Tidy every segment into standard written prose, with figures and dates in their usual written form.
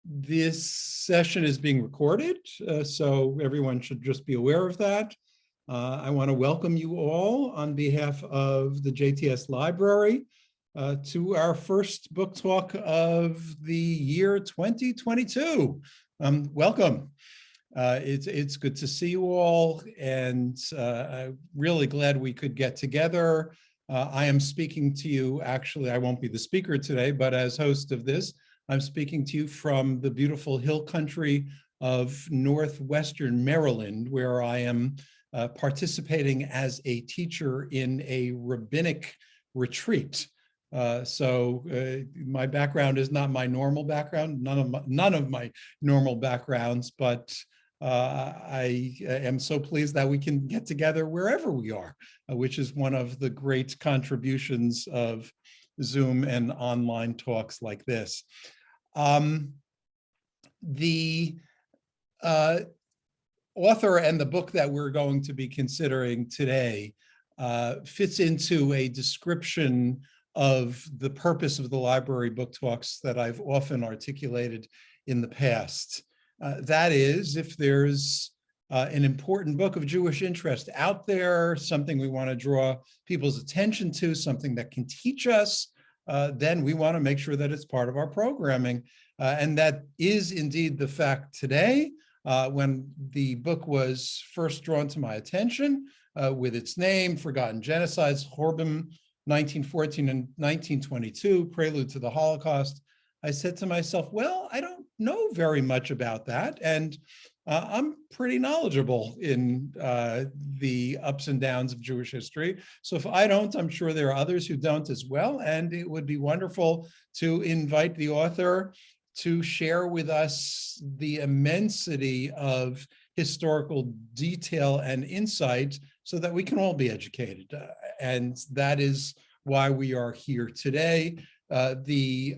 This session is being recorded, so everyone should just be aware of that. I want to welcome you all on behalf of the JTS Library to our first book talk of the year 2022. Welcome. It's good to see you all, and I'm really glad we could get together. I am speaking to you, actually, I won't be the speaker today, but as host of this, I'm speaking to you from the beautiful hill country of northwestern Maryland, where I am participating as a teacher in a rabbinic retreat. My background is not my normal background, none of my normal backgrounds, but I am so pleased that we can get together wherever we are, which is one of the great contributions of Zoom and online talks like this. The author and the book that we're going to be considering today fits into a description of the purpose of the library book talks that I've often articulated in the past. That is, if there's an important book of Jewish interest out there, something we want to draw people's attention to, something that can teach us, then we want to make sure that it's part of our programming. And that is indeed the fact today. When the book was first drawn to my attention with its name, Forgotten Genocides, KHURBM, 1914 and 1922, Prelude to the Holocaust, I said to myself, well, I don't know very much about that. And I'm pretty knowledgeable in the ups and downs of Jewish history. So if I don't, I'm sure there are others who don't as well. And it would be wonderful to invite the author to share with us the immensity of historical detail and insight so that we can all be educated. And that is why we are here today. The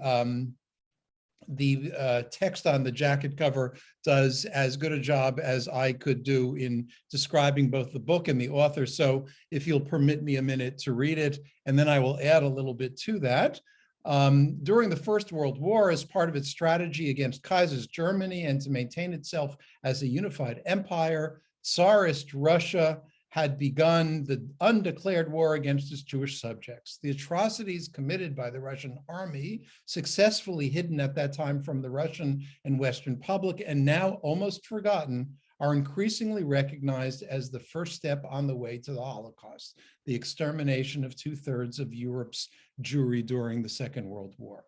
text on the jacket cover does as good a job as I could do in describing both the book and the author. So if you'll permit me a minute to read it, and then I will add a little bit to that. During the First World War, as part of its strategy against Kaiser's Germany and to maintain itself as a unified empire, tsarist Russia had begun the undeclared war against its Jewish subjects. The atrocities committed by the Russian army, successfully hidden at that time from the Russian and Western public and now almost forgotten, are increasingly recognized as the first step on the way to the Holocaust, the extermination of 2/3 of Europe's Jewry during the Second World War.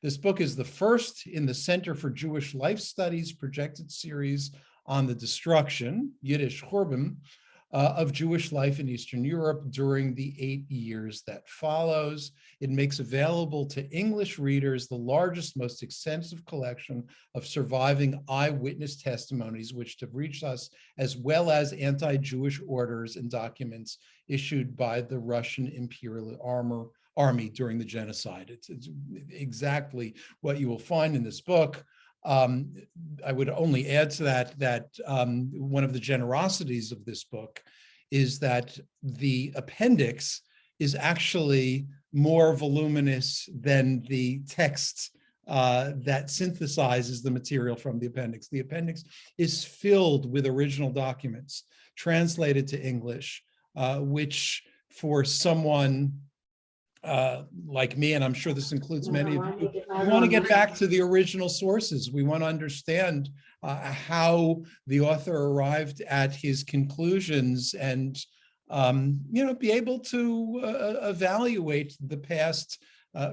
This book is the first in the Center for Jewish Life Studies projected series on the destruction, Yiddish KHURBM, of Jewish life in Eastern Europe during the 8 years that follows. It makes available to English readers the largest, most extensive collection of surviving eyewitness testimonies which have reached us, as well as anti-Jewish orders and documents issued by the Russian Imperial Army during the genocide. It's exactly what you will find in this book. I would only add to that one of the generosities of this book is that the appendix is actually more voluminous than the text that synthesizes the material from the appendix. The appendix is filled with original documents translated to English, which for someone like me, and I'm sure this includes many of you, we want to get back to the original sources. We want to understand how the author arrived at his conclusions and, be able to evaluate the past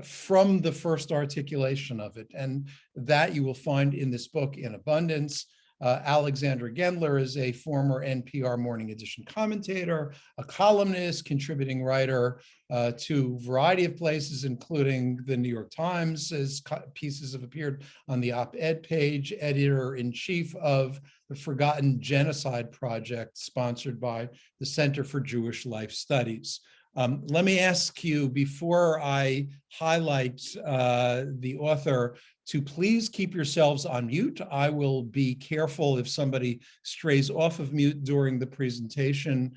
from the first articulation of it. And that you will find in this book in abundance. Alexander Gendler is a former NPR Morning Edition commentator, a columnist, contributing writer to a variety of places, including the New York Times, as pieces have appeared on the op-ed page, editor-in-chief of the Forgotten Genocide project, sponsored by the Center for Jewish Life Studies. Let me ask you, before I highlight the author, to please keep yourselves on mute. I will be careful if somebody strays off of mute during the presentation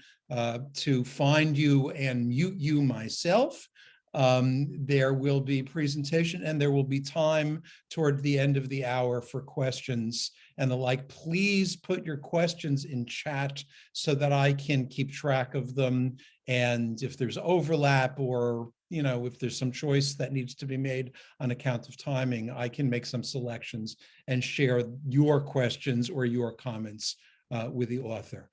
to find you and mute you myself. There will be presentation and there will be time toward the end of the hour for questions and the like. Please put your questions in chat so that I can keep track of them. And if there's overlap or, you know, if there's some choice that needs to be made on account of timing, I can make some selections and share your questions or your comments with the author.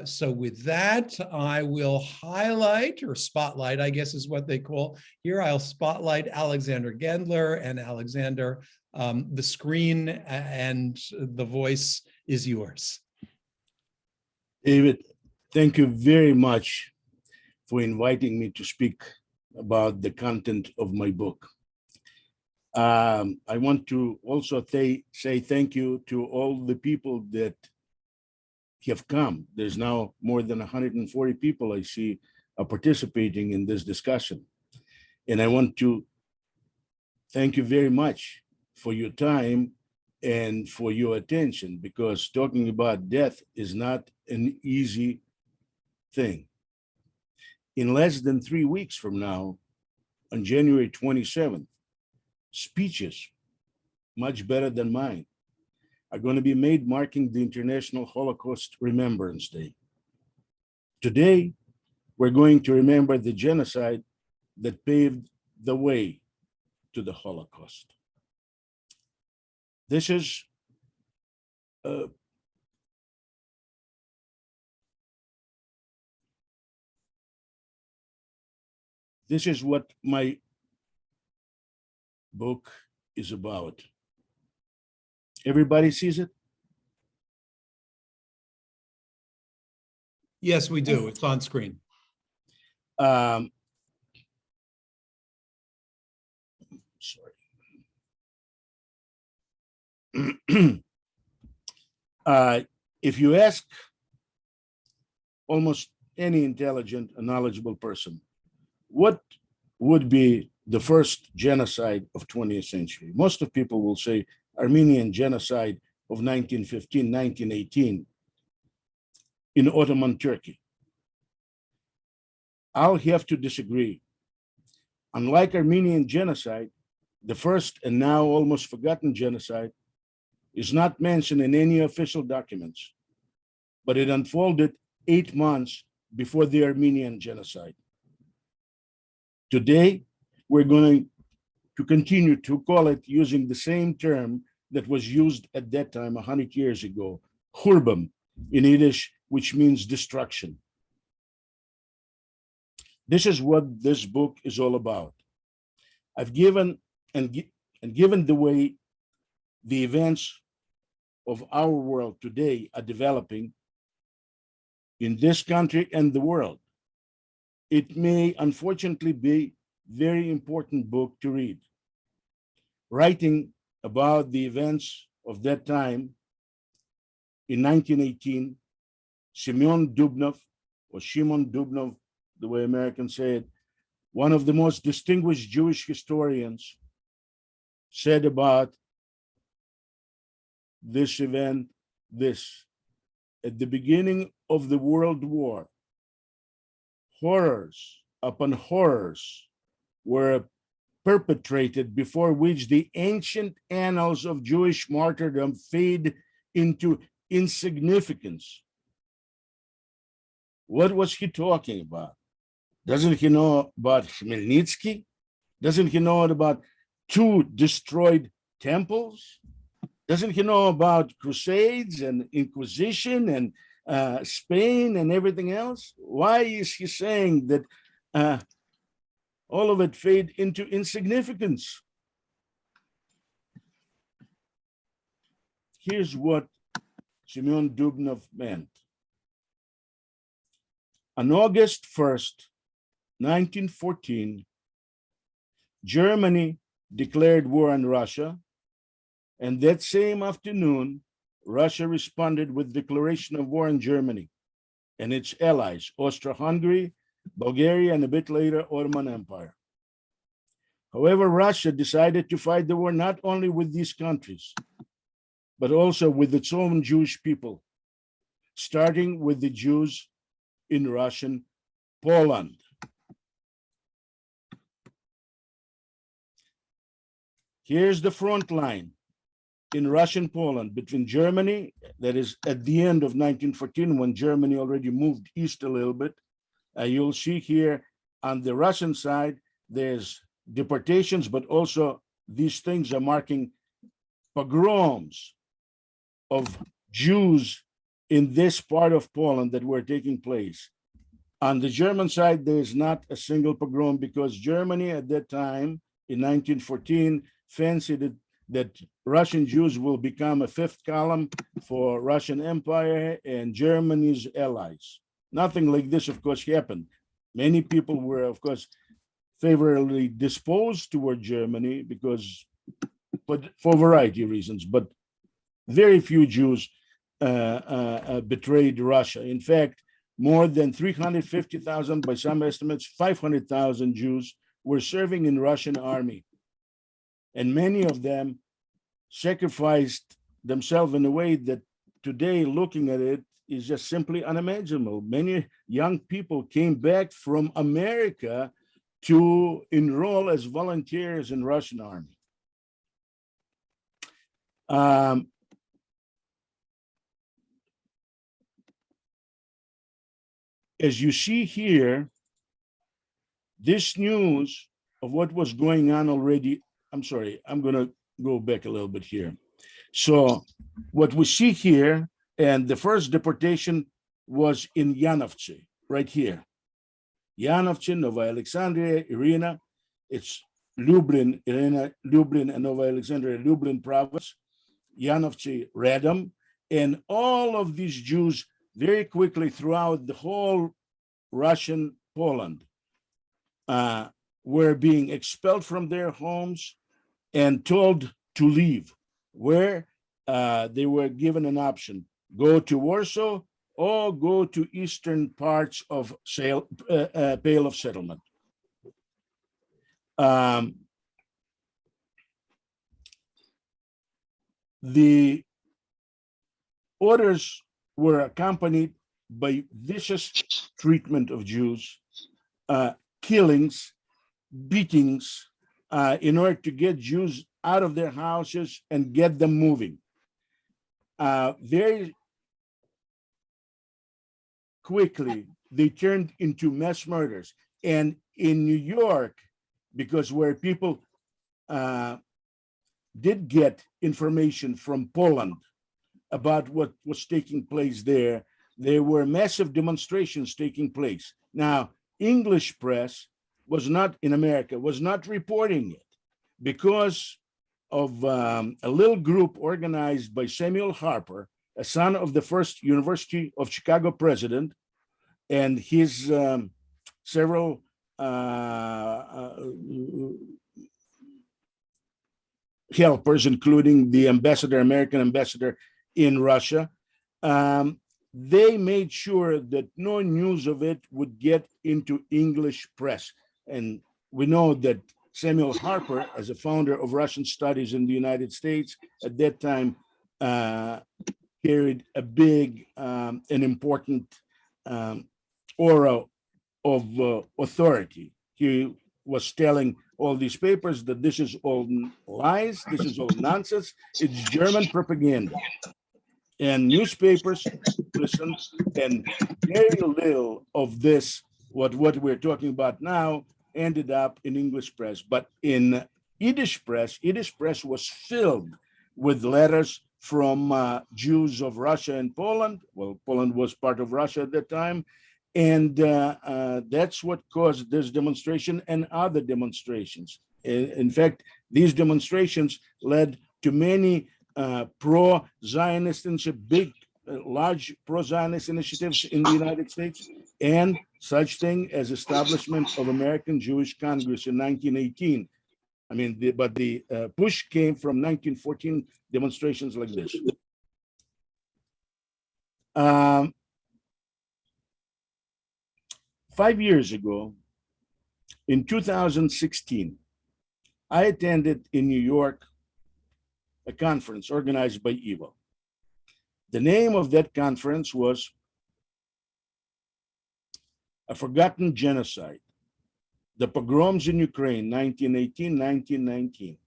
So with that, I will highlight or spotlight, I guess is what they call here. I'll spotlight Alexander Gendler, and Alexander, the screen and the voice is yours. David, thank you very much for inviting me to speak about the content of my book. I want to also say thank you to all the people that have come. There's now more than 140 people I see are participating in this discussion. And I want to thank you very much for your time and for your attention, because talking about death is not an easy thing. In less than 3 weeks from now, on January 27th, speeches much better than mine are going to be made marking the International Holocaust Remembrance Day. Today, we're going to remember the genocide that paved the way to the Holocaust. This is what my book is about. Everybody sees it? Yes, we do. It's on screen. Sorry. If you ask almost any intelligent and knowledgeable person, what would be the first genocide of 20th century? Most of people will say Armenian genocide of 1915, 1918 in Ottoman Turkey. I'll have to disagree. Unlike Armenian genocide, the first and now almost forgotten genocide is not mentioned in any official documents, but it unfolded 8 months before the Armenian genocide. Today, we're going to continue to call it using the same term that was used at that time 100 years ago, KHURBM in Yiddish, which means destruction. This is what this book is all about. I've given, and given the way the events of our world today are developing in this country and the world, it may unfortunately be a very important book to read. Writing about the events of that time in 1918, Shimon Dubnov, the way Americans say it, one of the most distinguished Jewish historians, said about this event this: at the beginning of the World War, horrors upon horrors were perpetrated before which the ancient annals of Jewish martyrdom fade into insignificance. What was he talking about? Doesn't he know about Khmelnytsky? Doesn't he know about 2 destroyed temples? Doesn't he know about crusades and Inquisition and Spain and everything else? Why is he saying that all of it fade into insignificance? Here's what Simeon Dubnov meant. On August 1st, 1914, Germany declared war on Russia, and that same afternoon, Russia responded with declaration of war on Germany and its allies, Austro-Hungary, Bulgaria, and a bit later, Ottoman Empire. However, Russia decided to fight the war not only with these countries, but also with its own Jewish people, starting with the Jews in Russian Poland. Here's the front line in Russian Poland between Germany, that is at the end of 1914, when Germany already moved east a little bit. You'll see here on the Russian side, there's deportations, but also these things are marking pogroms of Jews in this part of Poland that were taking place. On the German side, there is not a single pogrom because Germany at that time in 1914 fancied it that Russian Jews will become a fifth column for Russian Empire and Germany's allies. Nothing like this, of course, happened. Many people were, of course, favorably disposed toward Germany but for a variety of reasons, but very few Jews betrayed Russia. In fact, more than 350,000, by some estimates, 500,000 Jews were serving in Russian army. And many of them sacrificed themselves in a way that today, looking at it, is just simply unimaginable. Many young people came back from America to enroll as volunteers in Russian army. As you see here, this news of what was going on already, I'm sorry, I'm going to go back a little bit here. So what we see here, and the first deportation was in Yanovce, right here. Yanovce, Nova Alexandria, Irina, it's Lublin, Irina, Lublin, and Nova Alexandria, Lublin province, Yanovce, Radom, and all of these Jews very quickly throughout the whole Russian Poland were being expelled from their homes and told to leave, where they were given an option: go to Warsaw or go to eastern parts of Pale of Settlement. The orders were accompanied by vicious treatment of Jews, killings, beatings, in order to get Jews out of their houses and get them moving. Very quickly, they turned into mass murders. And in New York, because where people did get information from Poland about what was taking place there were massive demonstrations taking place. Now, English press was not in America, was not reporting it because of a little group organized by Samuel Harper, a son of the first University of Chicago president, and his several helpers, including the ambassador, American ambassador in Russia. They made sure that no news of it would get into English press. And we know that Samuel Harper, as a founder of Russian studies in the United States, at that time carried a big and important aura of authority. He was telling all these papers that this is all lies, this is all nonsense, it's German propaganda. And newspapers listened, and very little of this, what we're talking about now, ended up in English press. But in Yiddish press was filled with letters from Jews of Russia and Poland. Well, Poland was part of Russia at that time. And that's what caused this demonstration and other demonstrations. In fact, these demonstrations led to many pro-Zionist large pro-Zionist initiatives in the United States, and such thing as establishment of American Jewish Congress in 1918. I mean, but the push came from 1914 demonstrations like this. 5 years ago, in 2016, I attended in New York a conference organized by EVO. The name of that conference was A Forgotten Genocide, the Pogroms in Ukraine, 1918-1919.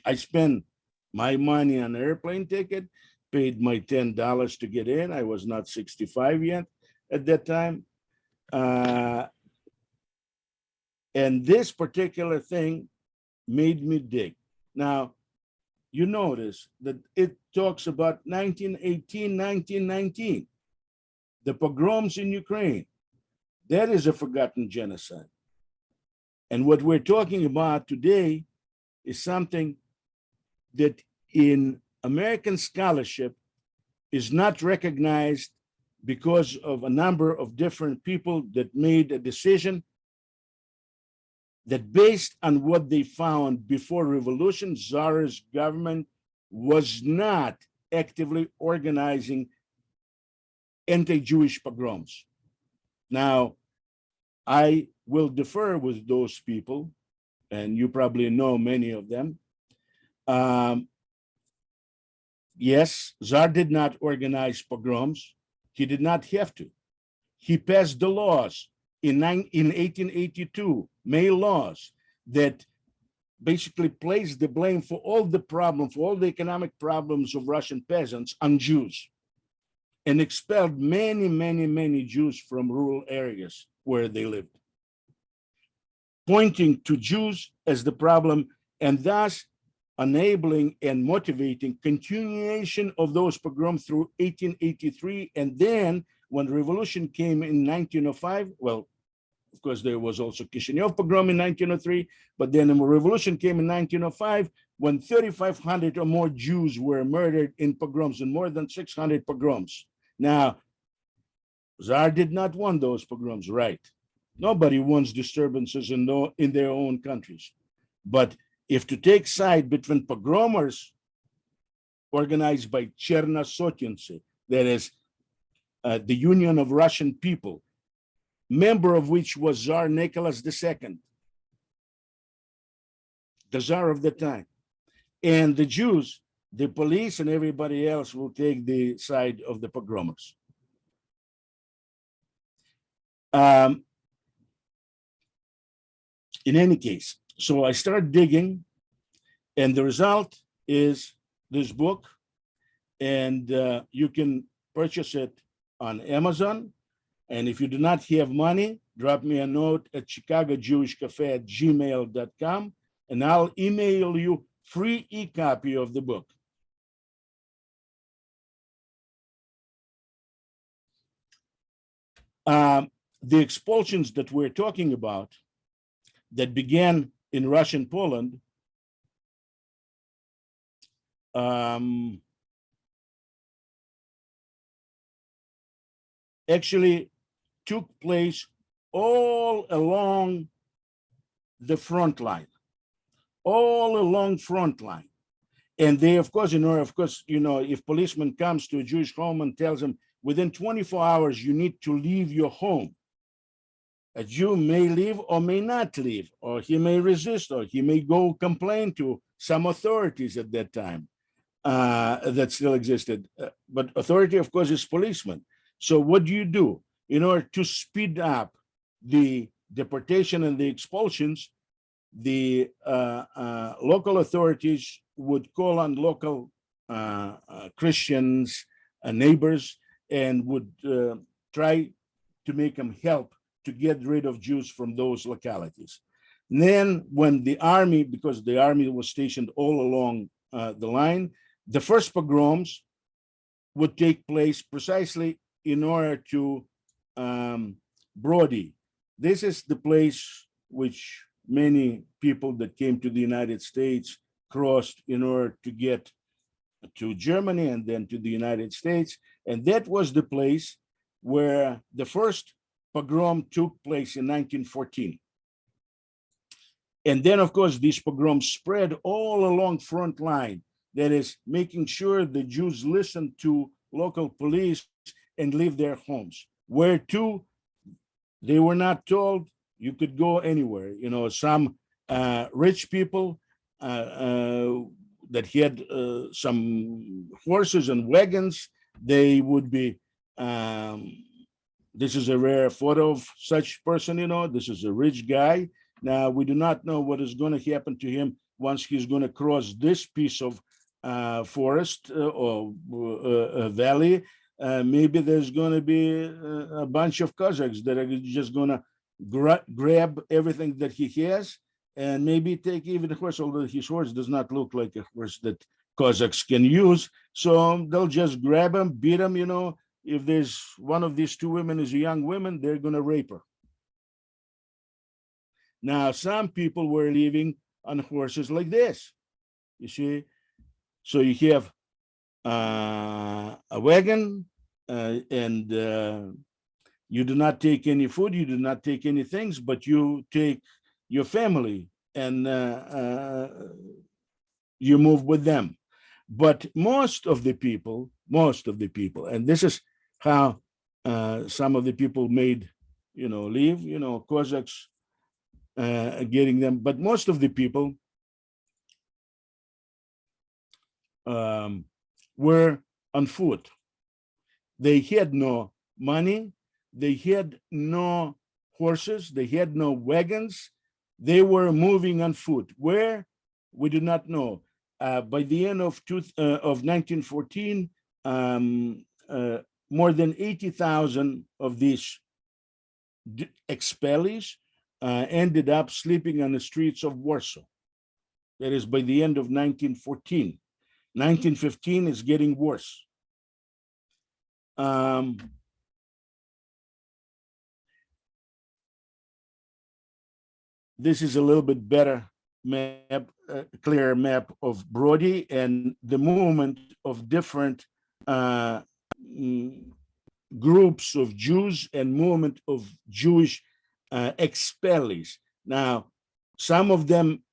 I spent my money on an airplane ticket, paid my $10 to get in. I was not 65 yet at that time. And this particular thing made me dig. Now, you notice that it talks about 1918, 1919, the pogroms in Ukraine. That is a forgotten genocide. And what we're talking about today is something that in American scholarship is not recognized because of a number of different people that made a decision that based on what they found before revolution, Tsarist government was not actively organizing anti-Jewish pogroms. Now, I will defer with those people, and you probably know many of them. Yes, Tsar did not organize pogroms. He did not have to. He passed the laws in 1882, May laws, that basically placed the blame for all the problems, for all the economic problems of Russian peasants on Jews, and expelled many, many, many Jews from rural areas where they lived, pointing to Jews as the problem, and thus enabling and motivating continuation of those pogroms through 1883. And then when the revolution came in 1905, well, of course, there was also Kishinev pogrom in 1903, but then the revolution came in 1905 when 3,500 or more Jews were murdered in pogroms, and more than 600 pogroms. Now, Tsar did not want those pogroms, right? Nobody wants disturbances in their own countries. But if to take side between pogromers organized by Chernosotinцы, that is the Union of Russian People, member of which was Tsar Nicholas II, the Tsar of the time, and the Jews, the police and everybody else will take the side of the pogromers. In any case, so I start digging, and the result is this book, and you can purchase it on Amazon. And if you do not have money, drop me a note at chicagojewishcafe@gmail.com, and I'll email you free e-copy of the book. The expulsions that we're talking about that began in Russian Poland actually took place all along the front line, And they, of course, if policeman comes to a Jewish home and tells them within 24 hours, you need to leave your home, a Jew may leave or may not leave, or he may resist, or he may go complain to some authorities at that time that still existed. But authority, of course, is policeman. So what do you do? In order to speed up the deportation and the expulsions, the local authorities would call on local Christians, neighbors, and would try to make them help to get rid of Jews from those localities. And then when the army, because the army was stationed all along the line, the first pogroms would take place precisely in order to Brody. This is the place which many people that came to the United States crossed in order to get to Germany and then to the United States. And that was the place where the first pogrom took place in 1914. And then, of course, these pogroms spread all along front line. That is, making sure the Jews listened to local police and leave their homes. Where to? They were not told. You could go anywhere. You know, some rich people that had some horses and wagons, they would be, this is a rare photo of such person, you know, this is a rich guy. Now, we do not know what is going to happen to him once he's going to cross this piece of forest or valley, maybe there's going to be a bunch of Cossacks that are just going to grab everything that he has and maybe take even the horse, although his horse does not look like a horse that Cossacks can use. So they'll just grab him, beat him, you know. If there's one of these two women is a young woman, they're going to rape her. Now, some people were living on horses like this, you see. So you have a wagon and you do not take any food, you do not take any things, but you take your family and you move with them. But most of the people, and this is how some of the people made, you know, leave, you know, Cossacks getting them, but most of the people were on foot. They had no money, they had no horses, they had no wagons, they were moving on foot. Where? We do not know. By the end of 1914, more than 80,000 of these expellees ended up sleeping on the streets of Warsaw. That is by the end of 1914. 1915 is getting worse. This is a little bit better map, clear map of Brody and the movement of different groups of Jews and movement of Jewish expellees. Now, some of them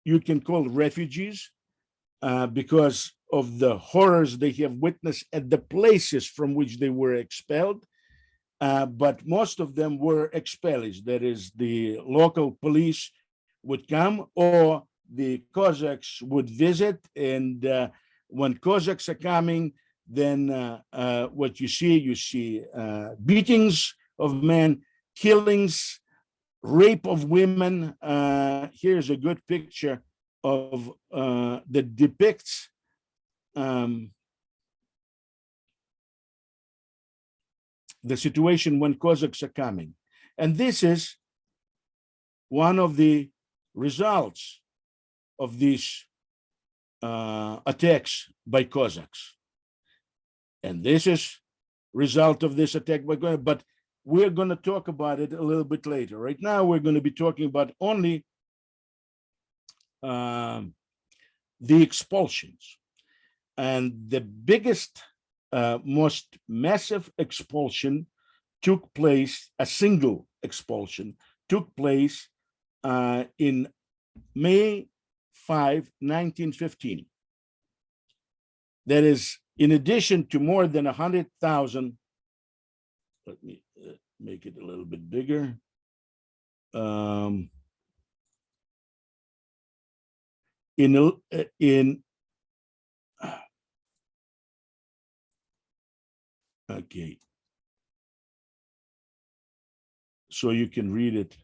you can call refugees because of the horrors they have witnessed at the places from which they were expelled. But most of them were expellees. That is, the local police would come or the Cossacks would visit. And when Cossacks are coming, then what you see beatings of men, killings, rape of women. Here's a good picture of that depicts the situation when Cossacks are coming. And this is one of the results of these attacks by Cossacks. And this is result of this attack by Cossacks, but we're going to talk about it a little bit later. Right now, we're going to be talking about only the expulsions. And the biggest, most massive expulsion took place, a single expulsion took place in May 5, 1915. That is, in addition to more than 100,000, let me make it a little bit bigger. Okay, so you can read it.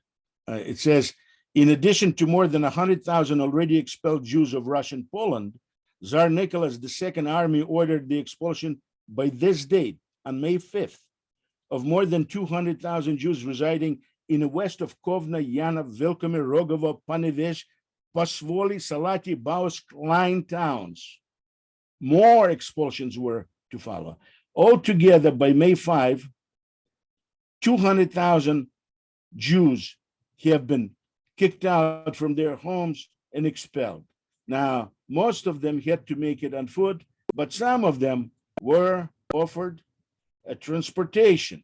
It says, in addition to more than 100,000 already expelled Jews of Russian Poland, Tsar Nicholas II army ordered the expulsion by this date, on May 5th, of more than 200,000 Jews residing in the west of Kovna, Yana, Vilkomir, Rogovo, Panevesh, Pasvoli, Salati, Bausk, Line towns. More expulsions were to follow. Altogether, by May 5, 200,000 Jews have been kicked out from their homes and expelled. Now, most of them had to make it on foot, but some of them were offered a transportation.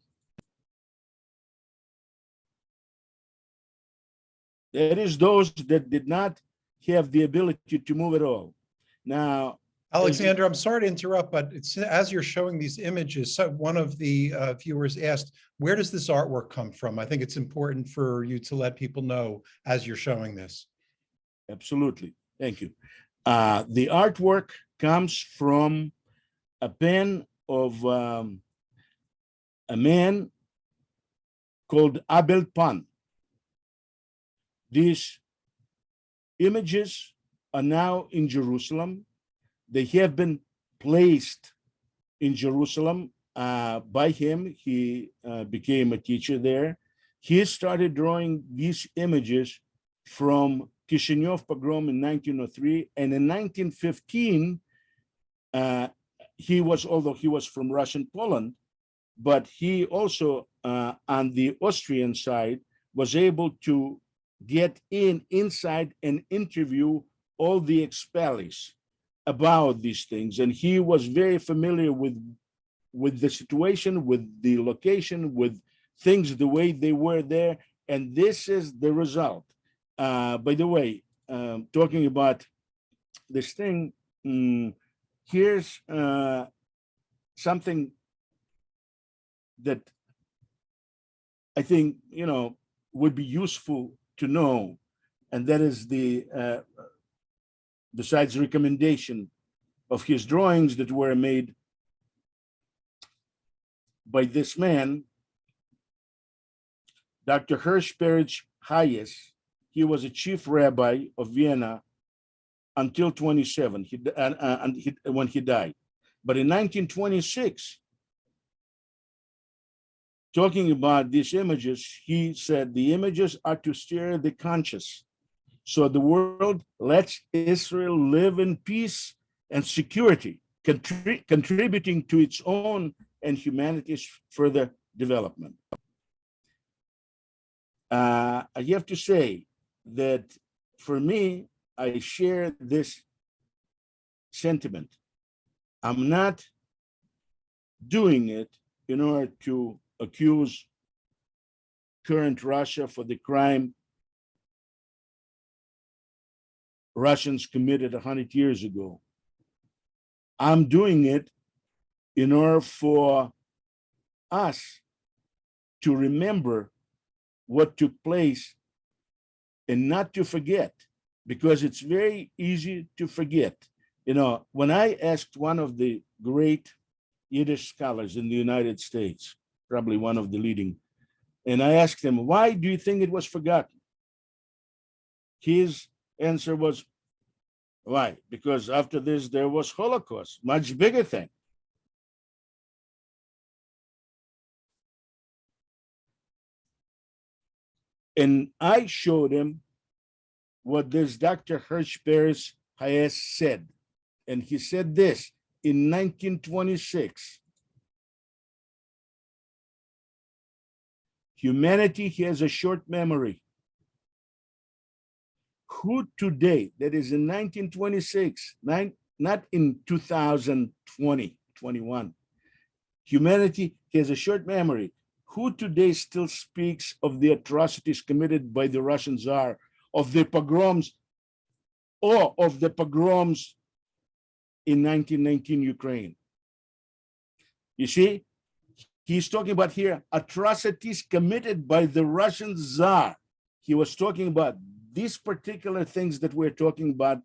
That is, those that did not have the ability to move at all. Now, Alexander, I'm sorry to interrupt, but it's, as you're showing these images, so one of the viewers asked, where does this artwork come from? I think it's important for you to let people know as you're showing this. Absolutely. Thank you. The artwork comes from a pen of a man called Abel Pan. This images are now in Jerusalem. They have been placed in Jerusalem by him. He became a teacher there. He started drawing these images from Kishinev pogrom in 1903, and in 1915, although he was from Russian Poland, but he also, on the Austrian side, was able to get inside and interview all the expellees about these things. And he was very familiar with the situation, with the location, with things the way they were there. And this is the result. By the way, talking about this thing, here's something that I think, would be useful to know. And that is besides recommendation of his drawings that were made by this man, Dr. Hirsch Hayes. He was a chief rabbi of Vienna until 27, when he died. But in 1926, talking about these images, he said, the images are to stir the conscience. So the world lets Israel live in peace and security, contributing to its own and humanity's further development. I have to say that for me, I share this sentiment. I'm not doing it in order to accuse current Russia for the crime Russians committed 100 years ago. I'm doing it in order for us to remember what took place and not to forget, because it's very easy to forget. When I asked one of the great Yiddish scholars in the United States, probably one of the leading, and I asked him, why do you think it was forgotten? His answer was, why? Because after this, there was Holocaust, much bigger thing. And I showed him what this Dr. Hirsch Hayes said. And he said this in 1926. Humanity has a short memory. Who today, that is in 1926, not in 2020, 21, humanity has a short memory. Who today still speaks of the atrocities committed by the Russian Tsar, of the pogroms, or of the pogroms in 1919 Ukraine? You see, he's talking about here atrocities committed by the Russian Tsar. He was talking about these particular things that we're talking about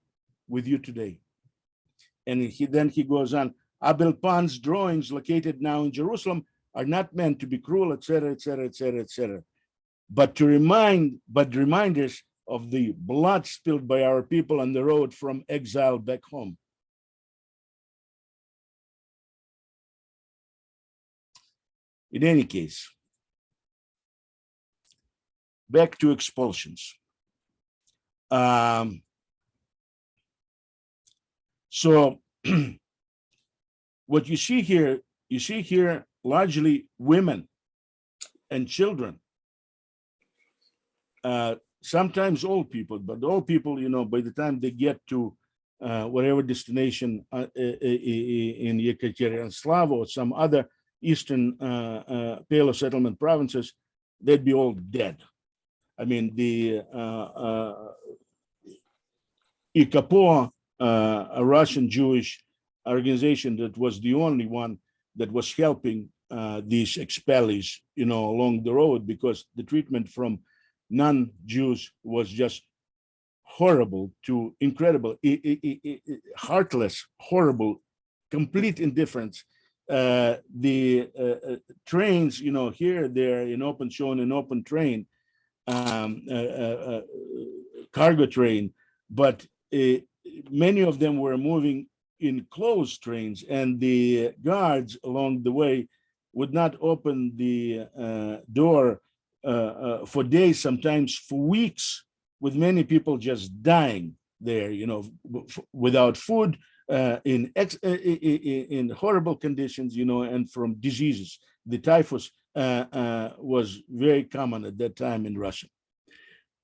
with you today. And then he goes on, Abel Pan's drawings located now in Jerusalem are not meant to be cruel, etc., etc., etc., etc., but reminders of the blood spilled by our people on the road from exile back home. In any case, back to expulsions. So what you see here largely women and children, sometimes old people, but old people, by the time they get to whatever destination in Yekaterinslav or some other eastern Pale settlement provinces, they'd be all dead. I mean, the IKAPO, a Russian Jewish organization that was the only one that was helping these expellees, along the road, because the treatment from non-Jews was just horrible to incredible, heartless, horrible, complete indifference. The trains, here, there, shown in open train, cargo train, but many of them were moving in closed trains, and the guards along the way would not open the door for days, sometimes for weeks, with many people just dying there, without food, in horrible conditions, and from diseases. The typhus was very common at that time in Russia.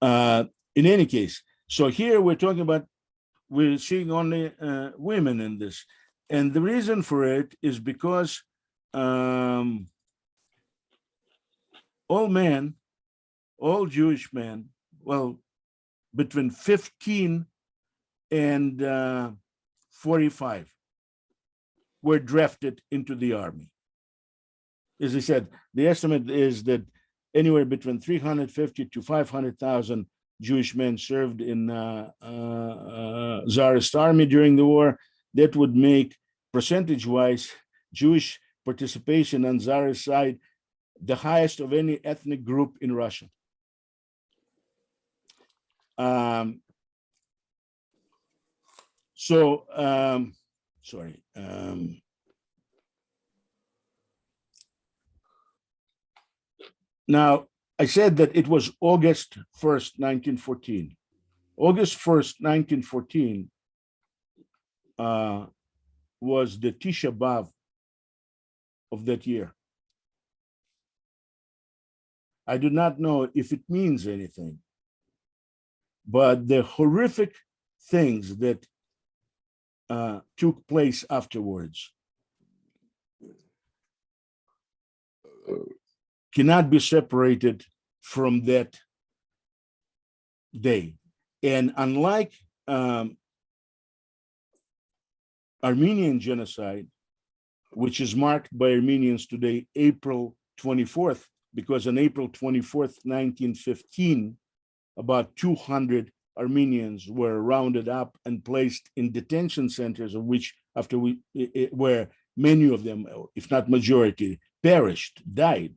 In any case, so here we're seeing only women in this. And the reason for it is because all men, all Jewish men, well, between 15 and 45 were drafted into the army. As I said, the estimate is that anywhere between 350 to 500,000 Jewish men served in tsarist army during the war. That would make, percentage-wise, Jewish participation on tsarist side the highest of any ethnic group in Russia. Now, I said that it was August 1st, 1914. August 1st, 1914 was the Tisha B'Av of that year. I do not know if it means anything, but the horrific things that took place afterwards cannot be separated from that day. And unlike Armenian genocide, which is marked by Armenians today, April 24th, because on April 24th, 1915, about 200 Armenians were rounded up and placed in detention centers, of which where many of them, if not majority, perished, died.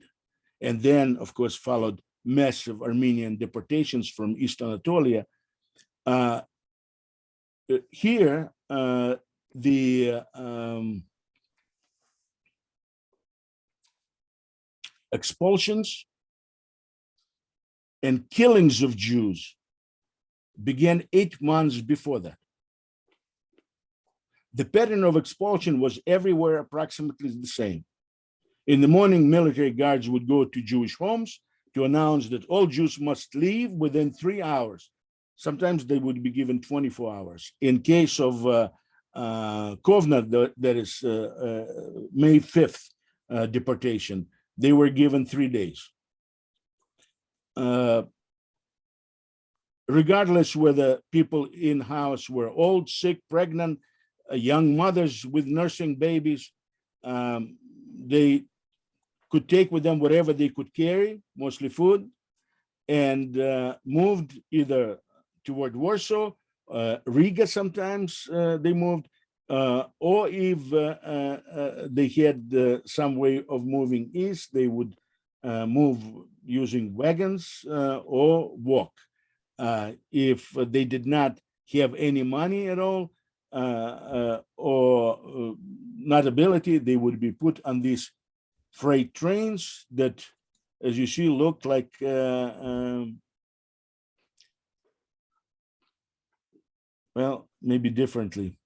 And then, of course, followed massive Armenian deportations from East Anatolia. Here, the expulsions and killings of Jews began 8 months before that. The pattern of expulsion was everywhere approximately the same. In the morning, military guards would go to Jewish homes to announce that all Jews must leave within 3 hours. Sometimes they would be given 24 hours. In case of Kovna, that is May 5th deportation, they were given 3 days. Regardless whether people in-house were old, sick, pregnant, young mothers with nursing babies, they could take with them whatever they could carry, mostly food, and moved either toward Warsaw, Riga sometimes they moved, or if they had some way of moving east, they would move using wagons or walk. If they did not have any money at all or not ability, they would be put on these freight trains that, as you see, looked like well, maybe differently,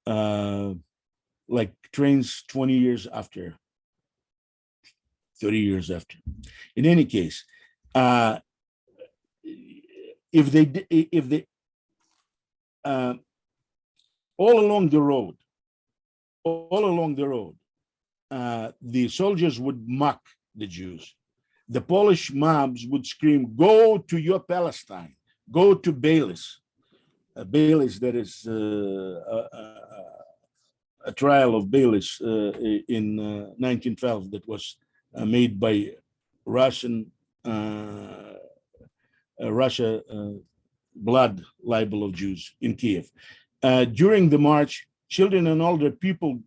like trains 20 years after, 30 years after. In any case, if they all along the road, the soldiers would mock the Jews. The Polish mobs would scream, "Go to your Palestine, go to Bailis." Bailis, that is a trial of Bailis in 1912 that was made by Russia blood libel of Jews in Kiev. During the march, children and older people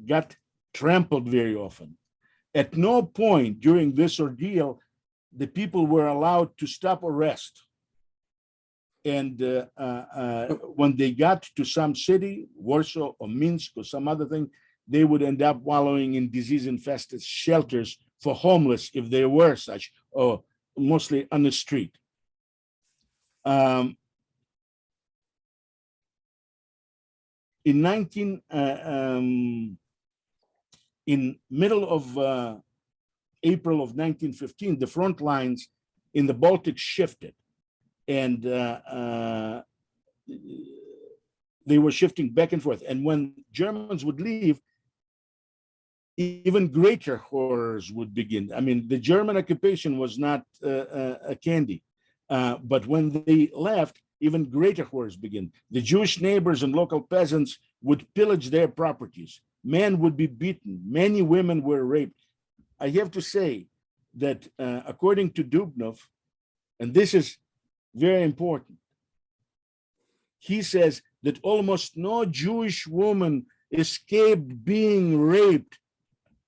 got trampled very often. At no point during this ordeal, the people were allowed to stop or rest. And when they got to some city, Warsaw or Minsk or some other thing, they would end up wallowing in disease-infested shelters for homeless, if there were such, or mostly on the street. In middle of April of 1915, the front lines in the Baltic shifted, and they were shifting back and forth. And when Germans would leave, even greater horrors would begin. I mean, the German occupation was not a candy, but when they left, even greater horrors begin. The Jewish neighbors and local peasants would pillage their properties. Men would be beaten. Many women were raped. I have to say that according to Dubnov, and this is very important, he says that almost no Jewish woman escaped being raped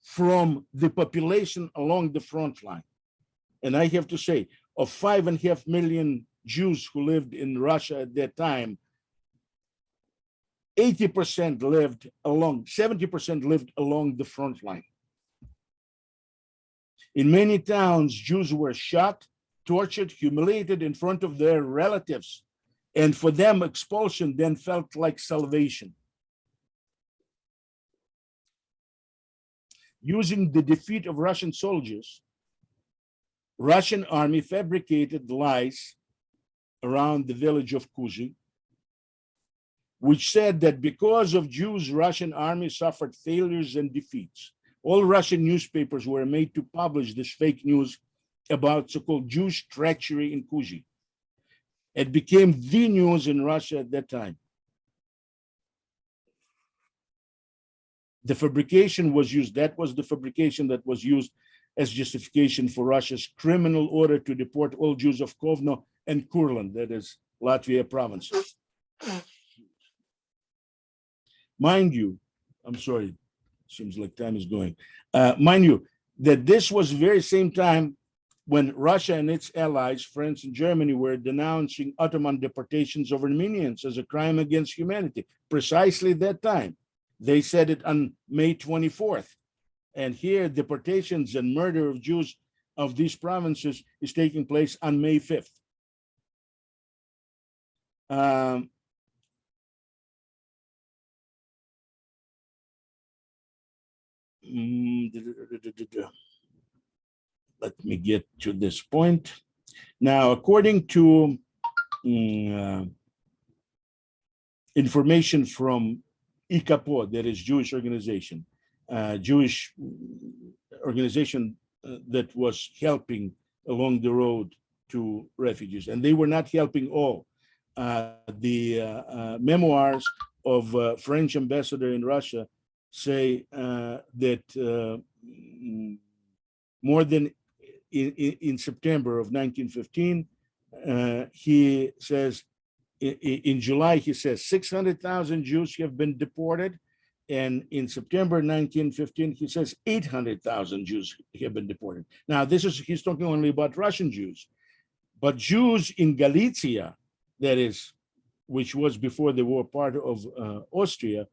from the population along the front line. And I have to say, of 5.5 million Jews who lived in Russia at that time, 70% lived along the front line. In many towns, Jews were shot, tortured, humiliated in front of their relatives. And for them, expulsion then felt like salvation. Using the defeat of Russian soldiers, Russian army fabricated lies around the village of Kuzy, which said that because of Jews, Russian army suffered failures and defeats. All Russian newspapers were made to publish this fake news about so-called Jewish treachery in Kuzy. It became the news in Russia at that time. The fabrication was used, that was the fabrication that was used as justification for Russia's criminal order to deport all Jews of Kovno and Kurland, that is Latvia provinces. Mind you, I'm sorry, seems like time is going. Mind you, that this was the very same time when Russia and its allies, France and Germany, were denouncing Ottoman deportations of Armenians as a crime against humanity. Precisely that time. They said it on May 24th. And here, deportations and murder of Jews of these provinces is taking place on May 5th. Let me get to this point. Now, according to information from IKAPO, that is Jewish organization, that was helping along the road to refugees, and they were not helping all. The memoirs of French ambassador in Russia say that more than in September of 1915, he says, in July, he says 600,000 Jews have been deported. And in September 1915, he says 800,000 Jews have been deported. Now, he's talking only about Russian Jews, but Jews in Galicia, that is, which was before they were part of Austria,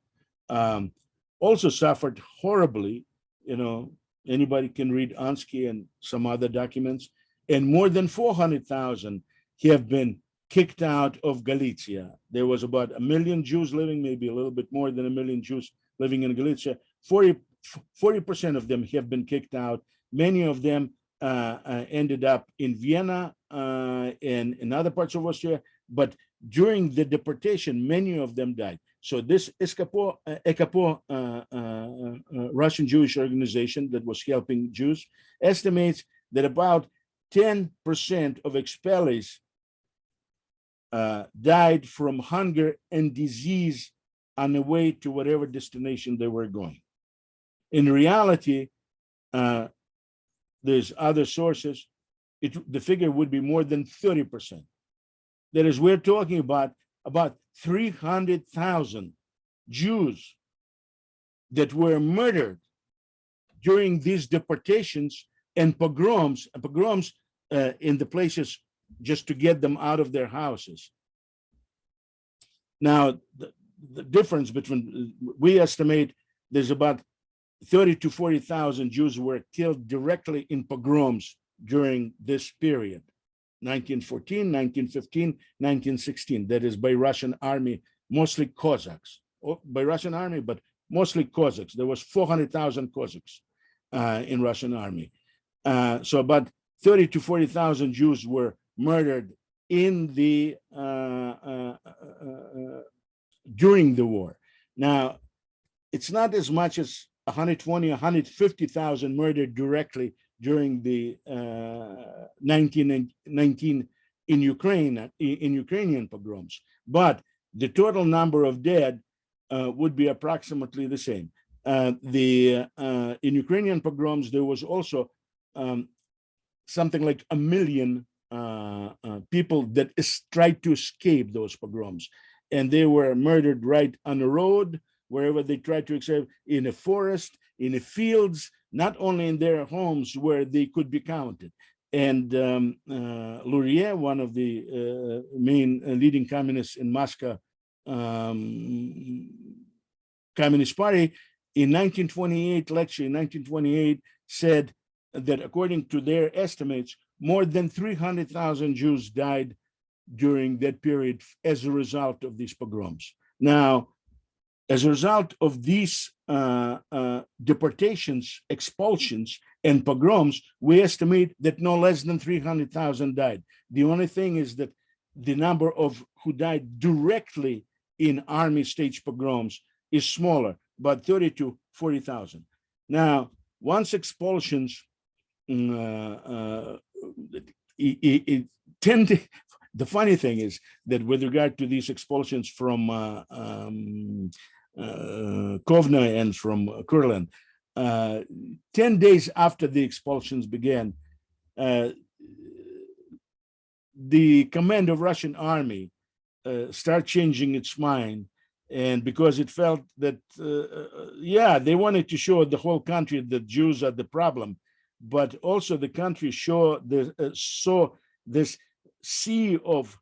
also suffered horribly. You know, anybody can read Ansky and some other documents, and more than 400,000 have been kicked out of Galicia. There was about 1 million Jews living, maybe a little bit more than 1 million Jews living in Galicia. 40% of them have been kicked out. Many of them ended up in Vienna and in other parts of Austria, but during the deportation, many of them died. So this EKAPO, Russian Jewish organization that was helping Jews, estimates that about 10% of expellees died from hunger and disease on the way to whatever destination they were going. In reality, there's other sources, the figure would be more than 30%. That is, we're talking about 300,000 Jews that were murdered during these deportations and pogroms in the places just to get them out of their houses. Now, the difference between, we estimate there's about 30 to 40,000 Jews were killed directly in pogroms during this period, 1914, 1915, 1916. That is by Russian army, mostly Cossacks, by Russian army, but mostly Cossacks. There was 400,000 Cossacks in Russian army. So about 30 to 40,000 Jews were murdered in the during the war. Now, it's not as much as 120, 150,000 murdered directly during the 1919 in Ukraine, in Ukrainian pogroms, but the total number of dead would be approximately the same. In Ukrainian pogroms, there was also something like 1 million people that tried to escape those pogroms, and they were murdered right on the road, wherever they tried to escape, in a forest, in the fields, not only in their homes where they could be counted. And Luria, one of the main leading communists in Moscow Communist Party, in 1928 lecture, in 1928, said that according to their estimates, more than 300,000 Jews died during that period as a result of these pogroms. Now, as a result of these deportations, expulsions, and pogroms, we estimate that no less than 300,000 died. The only thing is that the number of who died directly in army stage pogroms is smaller, about 30 to 40,000. Now, once expulsions, the funny thing is that with regard to these expulsions from Kovna and from Kurland, 10 days after the expulsions began, the command of Russian army started changing its mind, and because it felt that, yeah, they wanted to show the whole country that Jews are the problem, but also the country saw this sea of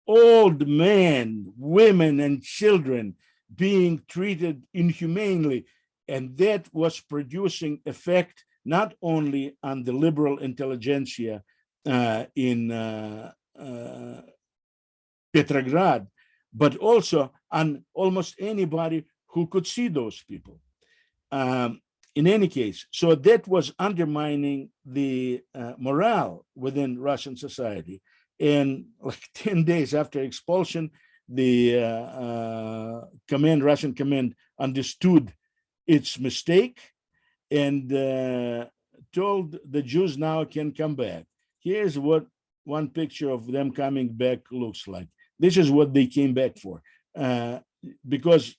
old men, women, and children being treated inhumanely, and that was producing effect not only on the liberal intelligentsia in Petrograd, but also on almost anybody who could see those people. In any case, so that was undermining the morale within Russian society. And like 10 days after expulsion, the Russian command understood its mistake and told the Jews now can come back. Here's what one picture of them coming back looks like. This is what they came back for, because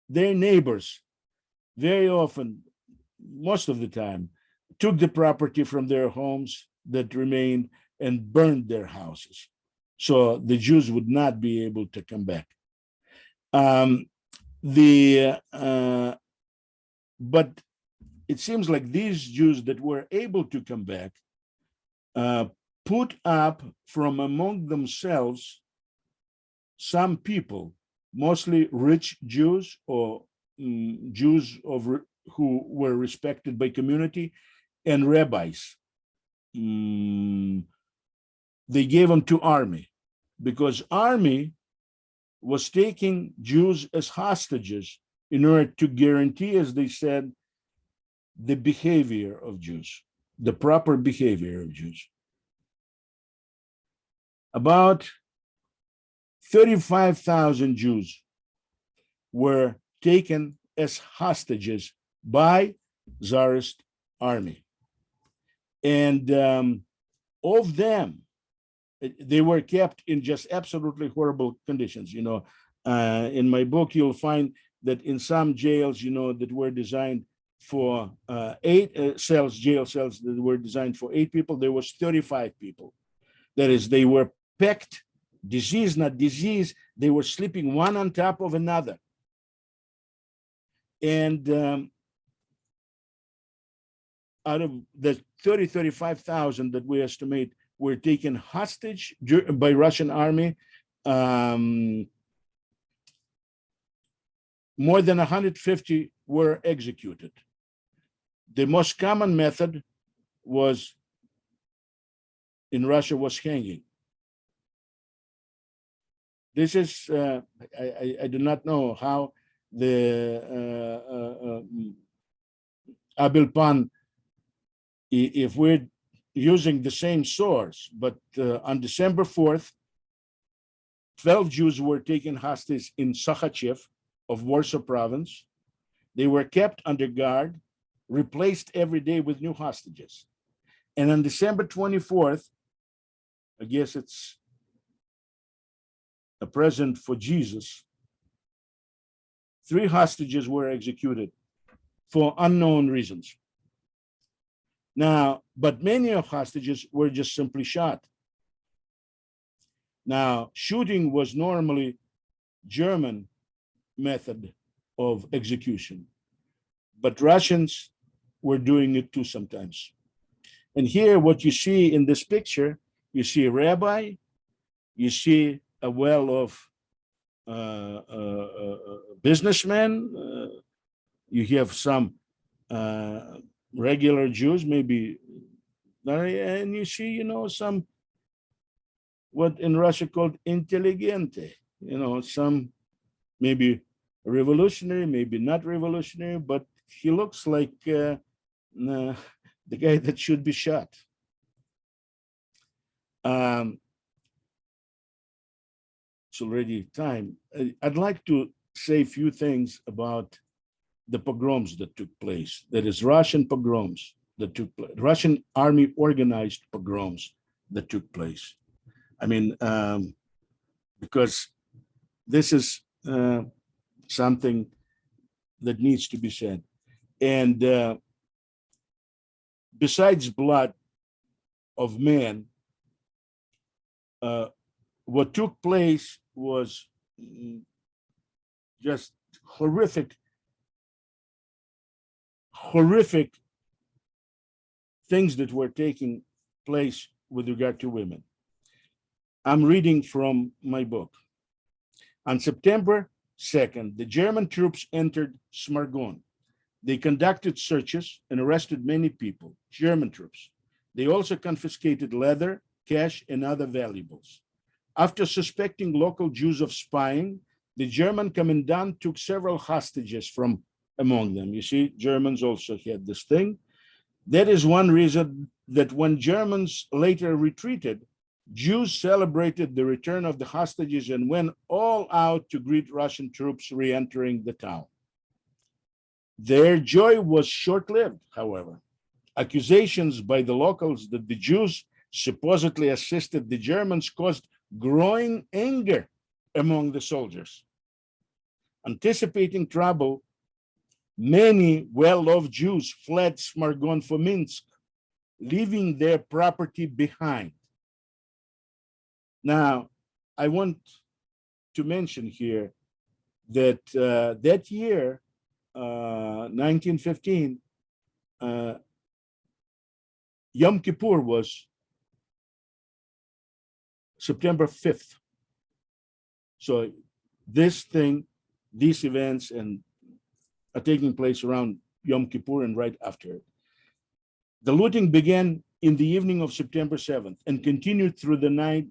their neighbors very often, most of the time, took the property from their homes that remained and burned their houses. So the Jews would not be able to come back. But it seems like these Jews that were able to come back put up from among themselves some people, mostly rich Jews or Jews who were respected by community, and rabbis. They gave them to army because army was taking Jews as hostages in order to guarantee, as they said, the behavior of Jews, the proper behavior of Jews. About 35,000 Jews were taken as hostages by tsarist army. And of them, they were kept in just absolutely horrible conditions. You know, in my book, you'll find that in some jails, you know, that were designed for 8 cells, jail cells that were designed for 8 people, there was 35 people. That is, they were packed, disease, not disease, they were sleeping one on top of another. And out of the 35,000 that we estimate were taken hostage by Russian army. More than 150 were executed. The most common method was in Russia was hanging. This is, I do not know how the Abel Pan, if we're using the same source, but on December 4th, 12 Jews were taken hostage in Sakhachev of Warsaw province. They were kept under guard, replaced every day with new hostages. And on December 24th, I guess it's a present for Jesus, 3 hostages were executed for unknown reasons. Now, but many of hostages were just simply shot. Now, shooting was normally German method of execution, but Russians were doing it too sometimes. And here, what you see in this picture, you see a rabbi, you see a well-off businessman, you have some regular Jews, maybe, and you see, you know, some what in Russia called intelligente, you know, some maybe revolutionary, maybe not revolutionary, but he looks like the guy that should be shot. It's already time. I'd like to say a few things about the pogroms that took place. That is Russian pogroms that took place, Russian army organized pogroms that took place. I mean, because this is something that needs to be said. And besides blood of men, what took place was just horrific things that were taking place with regard to women. I'm reading from my book. On September 2nd, the German troops entered Smargon. They conducted searches and arrested many people, German troops. They also confiscated leather, cash, and other valuables. After suspecting local Jews of spying, the German commandant took several hostages from among them. You see, Germans also had this thing. That is one reason that when Germans later retreated, Jews celebrated the return of the hostages and went all out to greet Russian troops re-entering the town. Their joy was short-lived, however. Accusations by the locals that the Jews supposedly assisted the Germans caused growing anger among the soldiers. Anticipating trouble, many well-off Jews fled Smargon for Minsk, leaving their property behind. Now, I want to mention here that that year, 1915, Yom Kippur was September 5th. So this thing, these events are taking place around Yom Kippur and right after it. The looting began in the evening of September 7th and continued through the night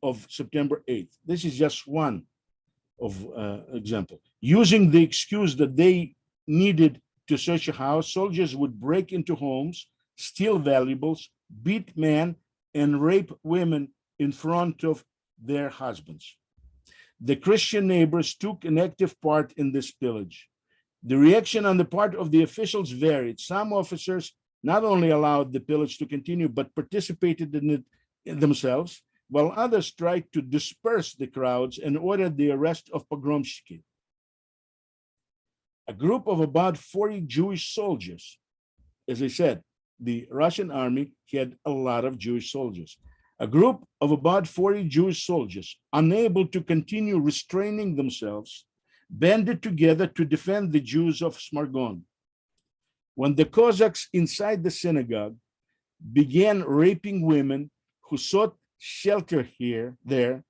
of September 8th. This is just one of example. Using the excuse that they needed to search a house, soldiers would break into homes, steal valuables, beat men, and rape women in front of their husbands. The Christian neighbors took an active part in this pillage. The reaction on the part of the officials varied. Some officers not only allowed the pillage to continue, but participated in it themselves, while others tried to disperse the crowds and ordered the arrest of pogromщики. A group of about 40 Jewish soldiers, as I said, the Russian army had a lot of Jewish soldiers. A group of about 40 Jewish soldiers, unable to continue restraining themselves, banded together to defend the Jews of Smargon. When the Cossacks inside the synagogue began raping women who sought shelter there,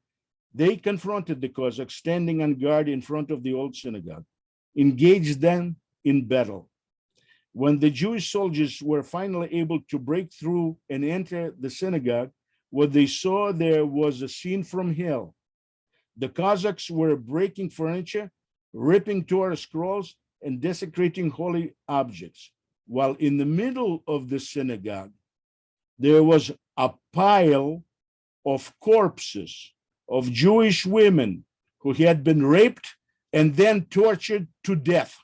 they confronted the Cossacks standing on guard in front of the old synagogue, engaged them in battle. When the Jewish soldiers were finally able to break through and enter the synagogue, what they saw there was a scene from hell. The Cossacks were breaking furniture, ripping Torah scrolls, and desecrating holy objects, while in the middle of the synagogue, there was a pile of corpses of Jewish women who had been raped and then tortured to death.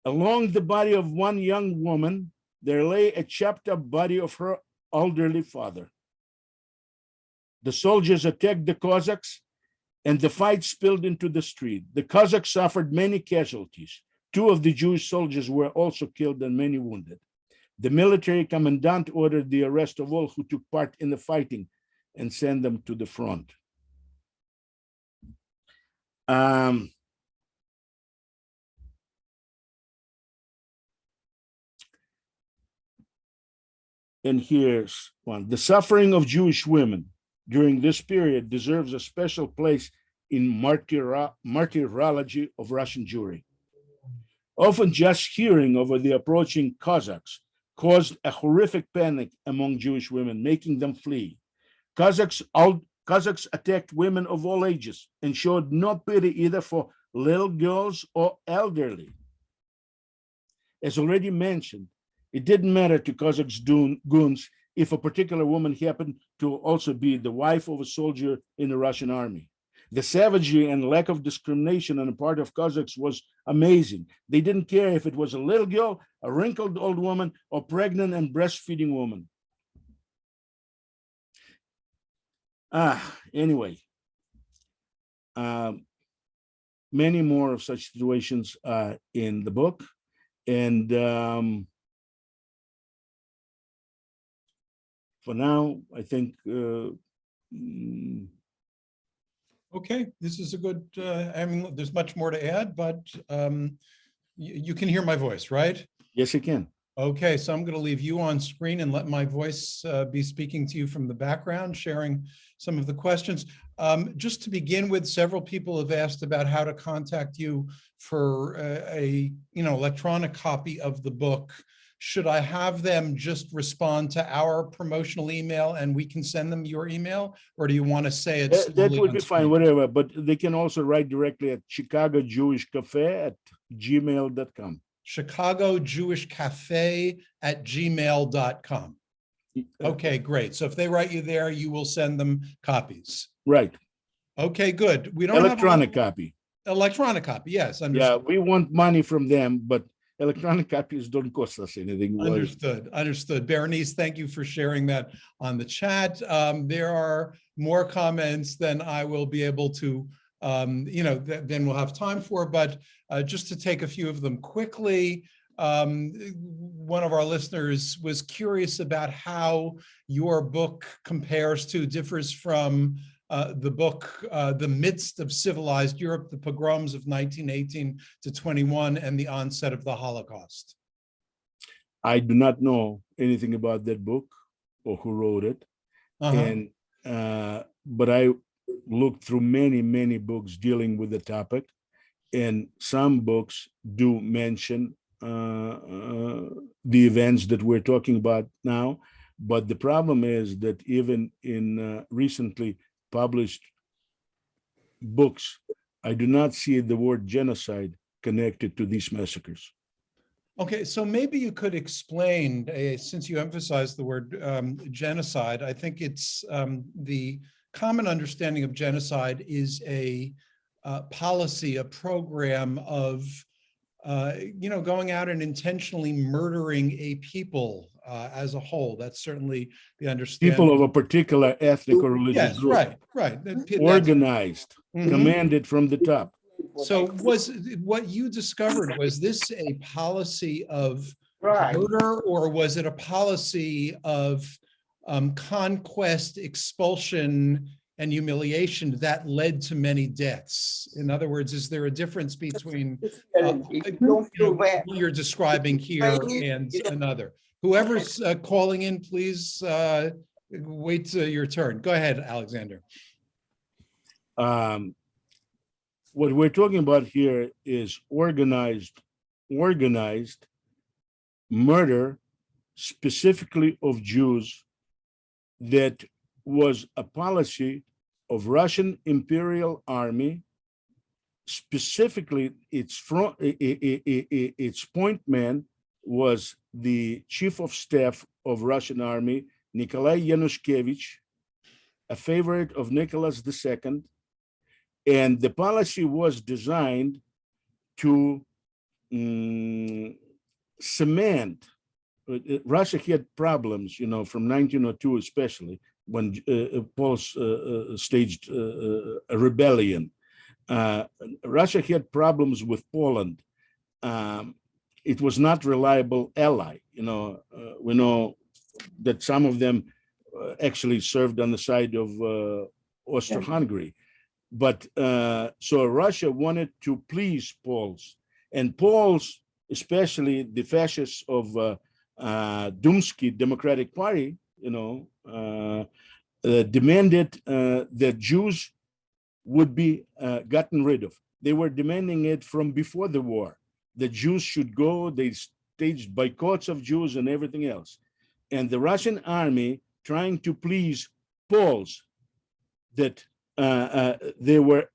Along the body of one young woman, there lay a chopped up body of her elderly father. The soldiers attacked the Cossacks, and the fight spilled into the street. The Cossacks suffered many casualties. 2 of the Jewish soldiers were also killed and many wounded. The military commandant ordered the arrest of all who took part in the fighting and sent them to the front. And here's one. The suffering of Jewish women during this period deserves a special place in martyrology of Russian Jewry. Often just hearing over the approaching Cossacks caused a horrific panic among Jewish women, making them flee. Cossacks attacked women of all ages and showed no pity either for little girls or elderly. As already mentioned, it didn't matter to Cossacks goons if a particular woman happened to also be the wife of a soldier in the Russian army. The savagery and lack of discrimination on the part of Cossacks was amazing. They didn't care if it was a little girl, a wrinkled old woman, or pregnant and breastfeeding woman. Anyway, many more of such situations in the book. And for now, I think okay, this is a good, I mean, there's much more to add, but you can hear my voice, right? yes, you can. Okay, so I'm going to leave you on screen and let my voice be speaking to you from the background, sharing some of the questions. Just to begin with, several people have asked about how to contact you for a electronic copy of the book. Should I have them just respond to our promotional email and we can send them your email, or do you want to say it? That would be fine, whatever. But they can also write directly at chicagojewishcafe@gmail.com. chicagojewishcafe@gmail.com. Okay, great. So if they write you there, you will send them copies. Right. Okay, good. We don't electronic copy. Electronic copy, yes. Understood. Yeah, we want money from them, but electronic copies don't cost us anything. Understood. Understood. Berenice, thank you for sharing that on the chat. There are more comments than I will be able to, then we'll have time for, but just to take a few of them quickly. One of our listeners was curious about how your book differs from the book, The Midst of Civilized Europe, the Pogroms of 1918 to 21 and the Onset of the Holocaust. I do not know anything about that book or who wrote it. And but I looked through many books dealing with the topic, and some books do mention the events that we're talking about now. But the problem is that even in recently published books, I do not see the word genocide connected to these massacres. Okay, so maybe you could explain, since you emphasized the word genocide, I think it's the common understanding of genocide is a policy, a program of, going out and intentionally murdering a people as a whole. That's certainly the understanding. People of a particular ethnic or religious group. Right. Organized, commanded from the top. So was what you discovered, was this a policy of murder, or was it a policy of conquest, expulsion, and humiliation that led to many deaths? In other words, is there a difference between what you're describing here and another? Whoever's calling in, please wait till your turn. Go ahead, Alexander. What we're talking about here is organized murder, specifically of Jews, that was a policy of Russian Imperial Army. Specifically, its point man was the Chief of Staff of Russian Army, Nikolai Yanushkevich, a favorite of Nicholas II. And the policy was designed to cement. Russia had problems, from 1902 especially, when Poles staged a rebellion. Russia had problems with Poland. It was not reliable ally. We know that some of them actually served on the side of Austro-Hungary. But so Russia wanted to please Poles, and Poles, especially the fascists of Dumsky Democratic Party, demanded that Jews would be gotten rid of. They were demanding it from before the war. The Jews should go. They staged boycotts of Jews and everything else. And the Russian army, trying to please Poles, that they were,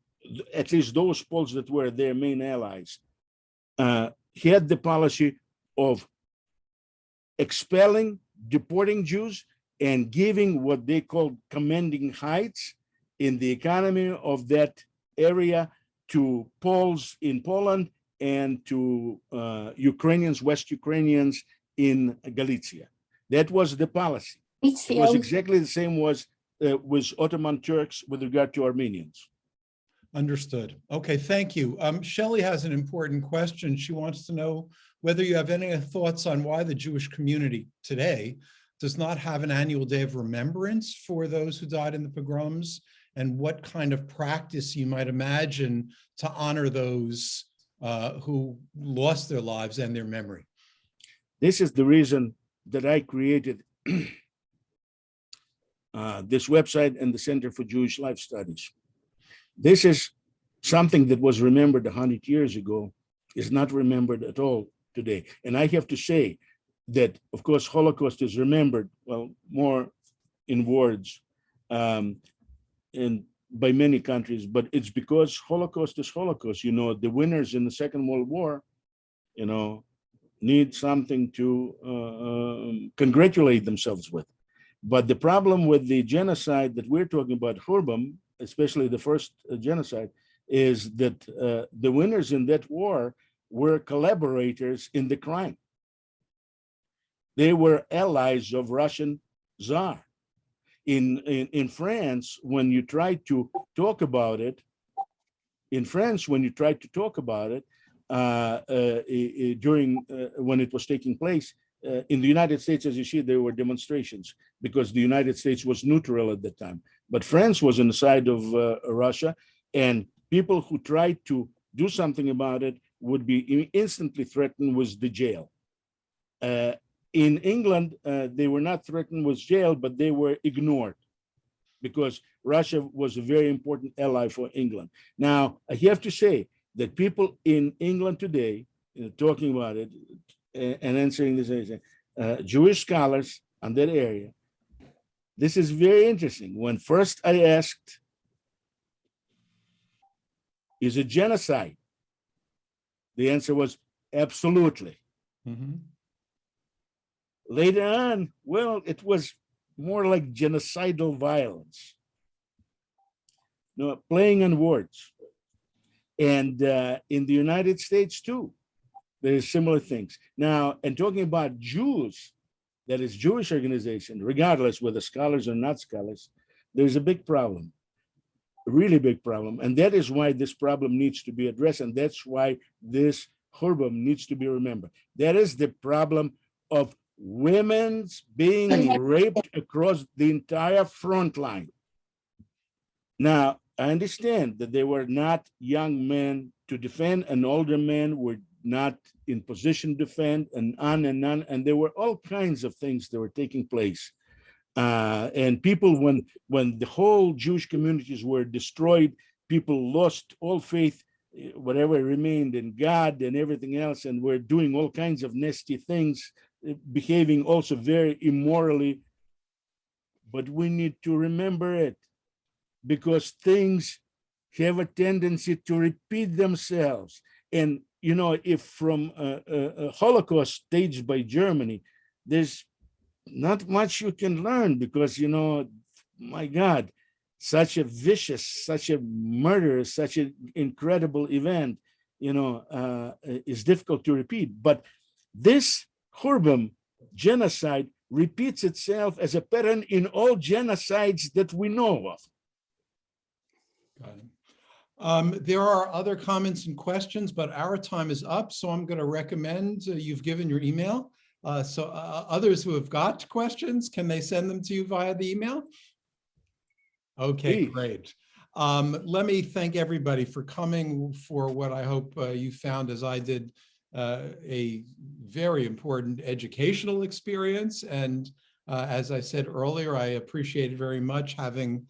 at least those Poles that were their main allies, had the policy of expelling, deporting Jews, and giving what they called commanding heights in the economy of that area to Poles in Poland and to Ukrainians, West Ukrainians in Galicia. That was the policy. It was exactly the same with Ottoman Turks with regard to Armenians. Understood. Okay, thank you. Shelley has an important question. She wants to know whether you have any thoughts on why the Jewish community today does not have an annual day of remembrance for those who died in the pogroms, and what kind of practice you might imagine to honor those who lost their lives and their memory. This is the reason that I created this website and the Center for Jewish Life Studies. This is something that was remembered 100 years ago, is not remembered at all today. And I have to say that, of course, Holocaust is remembered, well, more in words and by many countries, but it's because Holocaust is Holocaust. The winners in the Second World War, need something to congratulate themselves with. But the problem with the genocide that we're talking about, KHURBM, especially the first genocide, is that the winners in that war were collaborators in the crime. They were allies of Russian Tsar. In France, when you try to talk about it, during when it was taking place, in the United States, as you see, there were demonstrations because the United States was neutral at that time. But France was on the side of Russia, and people who tried to do something about it would be instantly threatened with the jail. In England, they were not threatened with jail, but they were ignored because Russia was a very important ally for England. Now, I have to say that people in England today, talking about it and answering this, Jewish scholars on that area, this is very interesting. When first I asked, is it genocide? The answer was absolutely. Mm-hmm. Later on, well, it was more like genocidal violence. Playing on words. And in the United States too, there's similar things. Now, and talking about Jews, that is Jewish organization, regardless whether scholars or not scholars, there's a big problem, a really big problem. And that is why this problem needs to be addressed. And that's why this KHURBM needs to be remembered. That is the problem of women's being raped across the entire front line. Now, I understand that they were not young men to defend, and older men were not in position to defend, and on and on. And there were all kinds of things that were taking place. And people, when the whole Jewish communities were destroyed, people lost all faith, whatever remained in God and everything else, and were doing all kinds of nasty things, behaving also very immorally. But we need to remember it, because things have a tendency to repeat themselves. And, you know, if from a Holocaust staged by Germany, there's not much you can learn, because, you know, my God, such a vicious, such a murderous, such an incredible event, you know, is difficult to repeat. But this KHURBM genocide repeats itself as a pattern in all genocides that we know of. Got it. There are other comments and questions, but our time is up. So I'm going to recommend you've given your email. So others who have got questions, can they send them to you via the email? Okay, Please. great. Let me thank everybody for coming for what I hope you found, as I did, a very important educational experience. And as I said earlier, I appreciate very much having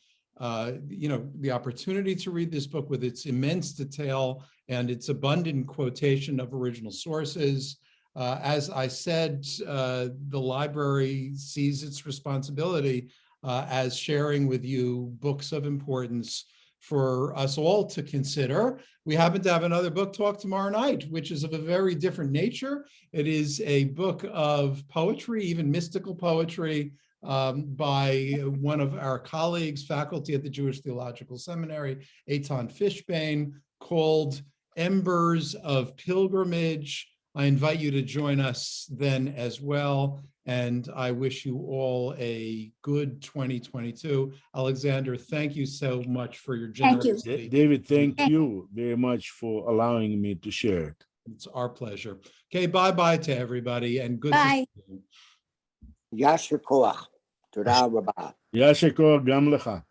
you know, the opportunity to read this book with its immense detail and its abundant quotation of original sources. As I said, the library sees its responsibility as sharing with you books of importance for us all to consider. We happen to have another book talk tomorrow night, which is of a very different nature. It is a book of poetry, even mystical poetry, by one of our colleagues, faculty at the Jewish Theological Seminary, Eitan Fishbane, called Embers of Pilgrimage. I invite you to join us then as well. And I wish you all a good 2022. Alexander, thank you so much for your generosity. David, thank you very much for allowing me to share it. It's our pleasure. Okay, bye-bye to everybody, and good Bye. to see you. Yasher koach. Toda rabah. Yasher koach gam lecha.